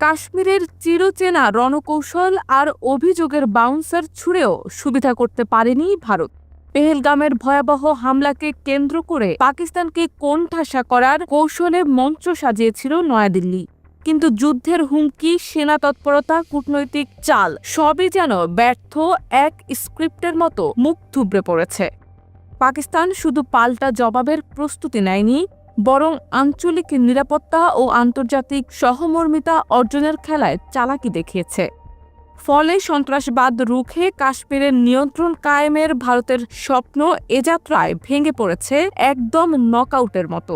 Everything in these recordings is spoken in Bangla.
কাশ্মীরের চিরচেনা রণকৌশল আর অভিযোগের বাউন্সার ছুঁড়েও সুবিধা করতে পারেনি ভারত। পেহেলগামের ভয়াবহ হামলাকে কেন্দ্র করে পাকিস্তানকে কোণঠাসা করার কৌশলে মঞ্চ সাজিয়েছিল নয়াদিল্লি। কিন্তু যুদ্ধের হুমকি, সেনা তৎপরতা, কূটনৈতিক চাল সবই যেন ব্যর্থ এক স্ক্রিপ্টের মতো মুখ থুবড়ে পড়েছে। পাকিস্তান শুধু পাল্টা জবাবের প্রস্তুতি নেয়নি, বরং আঞ্চলিক নিরাপত্তা ও আন্তর্জাতিক সহমর্মিতা অর্জনের খেলায় চালাকি দেখিয়েছে। ফলে সন্ত্রাসবাদ রুখে কাশ্মীরের নিয়ন্ত্রণ কায়েমের ভারতের স্বপ্ন এ যাত্রায় ভেঙে পড়েছে একদম নকআউটের মতো।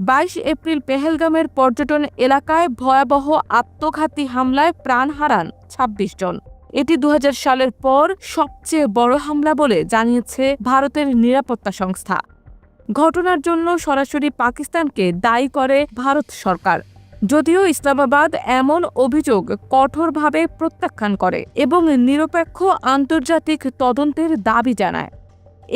22 এপ্রিল পেহেলগামের পর্যটন এলাকায় ভয়াবহ আত্মঘাতী হামলায় প্রাণ হারান 26 জন। এটি 2000 সালের পর সবচেয়ে বড় হামলা বলে জানিয়েছে ভারতের নিরাপত্তা সংস্থা। ঘটনার জন্য সরাসরি পাকিস্তানকে দায়ী করে ভারত সরকার, যদিও ইসলামাবাদ এমন অভিযোগ কঠোরভাবে প্রত্যাখ্যান করে এবং নিরপেক্ষ আন্তর্জাতিক তদন্তের দাবি জানায়।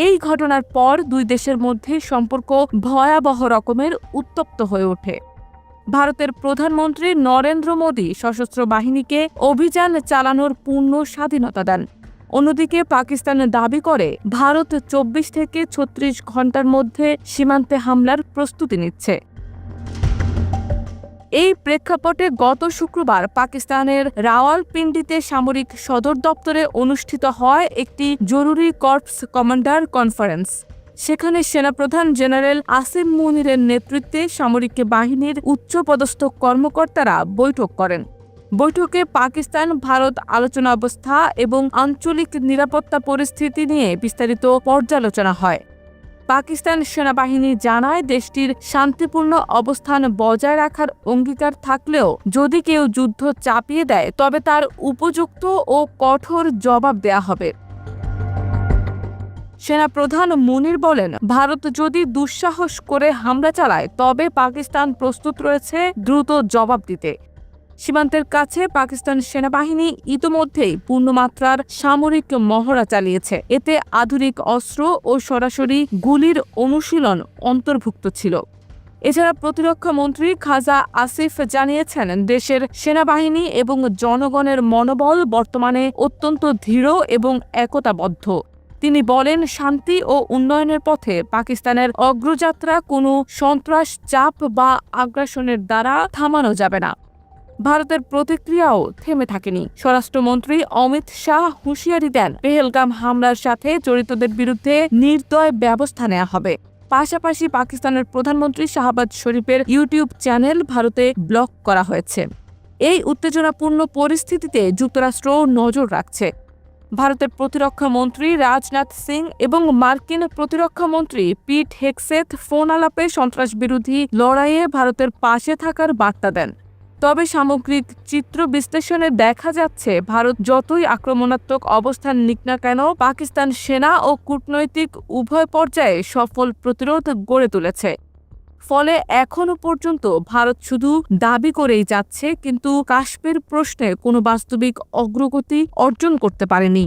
এই ঘটনার পর দুই দেশের মধ্যে সম্পর্ক ভয়াবহ রকমের উত্তপ্ত হয়ে ওঠে। ভারতের প্রধানমন্ত্রী নরেন্দ্র মোদী সশস্ত্র বাহিনীকে অভিযান চালানোর পূর্ণ স্বাধীনতা দেন। অন্যদিকে পাকিস্তান দাবি করে ভারত 24 থেকে 36 ঘণ্টার মধ্যে সীমান্তে হামলার প্রস্তুতি নিচ্ছে। এই প্রেক্ষাপটে গত শুক্রবার পাকিস্তানের রাওয়ালপিন্ডিতে সামরিক সদর দপ্তরে অনুষ্ঠিত হয় একটি জরুরি কর্পস কমান্ডার কনফারেন্স। সেখানে সেনাপ্রধান জেনারেল আসিম মুনিরের নেতৃত্বে সামরিক বাহিনীর উচ্চপদস্থ কর্মকর্তারা বৈঠক করেন। বৈঠকে পাকিস্তান ভারত আলোচনা অবস্থা এবং আঞ্চলিক নিরাপত্তা পরিস্থিতি নিয়ে বিস্তারিত পর্যালোচনা হয়। পাকিস্তান সেনাবাহিনী জানায়, দেশটির শান্তিপূর্ণ অবস্থান বজায় রাখার অঙ্গীকার থাকলেও যদি কেউ যুদ্ধ চাপিয়ে দেয় তবে তার উপযুক্ত ও কঠোর জবাব দেয়া হবে। সেনাপ্রধান মুনির বলেন, ভারত যদি দুঃসাহস করে হামলা চালায় তবে পাকিস্তান প্রস্তুত রয়েছে দ্রুত জবাব দিতে। সীমান্তের কাছে পাকিস্তান সেনাবাহিনী ইতোমধ্যেই পূর্ণমাত্রার সামরিক মহড়া চালিয়েছে। এতে আধুনিক অস্ত্র ও সরাসরি গুলির অনুশীলন অন্তর্ভুক্ত ছিল। এছাড়া প্রতিরক্ষা মন্ত্রী খাজা আসিফ জানিয়েছেন, দেশের সেনাবাহিনী এবং জনগণের মনোবল বর্তমানে অত্যন্ত দৃঢ় এবং একতাবদ্ধ। তিনি বলেন, শান্তি ও উন্নয়নের পথে পাকিস্তানের অগ্রযাত্রা কোনো সন্ত্রাস, চাপ বা আগ্রাসনের দ্বারা থামানো যাবে না। ভারতের প্রতিক্রিয়াও থেমে থাকেনি। স্বরাষ্ট্রমন্ত্রী অমিত শাহ হুঁশিয়ারি দেন, পেহেলগাম হামলার সাথে জড়িতদের বিরুদ্ধে নির্দয় ব্যবস্থা নেওয়া হবে। পাশাপাশি পাকিস্তানের প্রধানমন্ত্রী শাহবাজ শরীফের ইউটিউব চ্যানেল ভারতে ব্লক করা হয়েছে। এই উত্তেজনাপূর্ণ পরিস্থিতিতে যুক্তরাষ্ট্র নজর রাখছে। ভারতের প্রতিরক্ষা মন্ত্রী রাজনাথ সিং এবং মার্কিন প্রতিরক্ষা মন্ত্রী পিট হেগসেথ ফোন আলাপে সন্ত্রাস বিরোধী লড়াইয়ে ভারতের পাশে থাকার বার্তা দেন। তবে সামগ্রিক চিত্র বিশ্লেষণে দেখা যাচ্ছে, ভারত যতই আক্রমণাত্মক অবস্থান নিক না কেন, পাকিস্তান সেনা ও কূটনৈতিক উভয় পর্যায়ে সফল প্রতিরোধ গড়ে তুলেছে। ফলে এখনও পর্যন্ত ভারত শুধু দাবি করেই যাচ্ছে, কিন্তু কাশ্মীর প্রশ্নে কোনো বাস্তবিক অগ্রগতি অর্জন করতে পারেনি।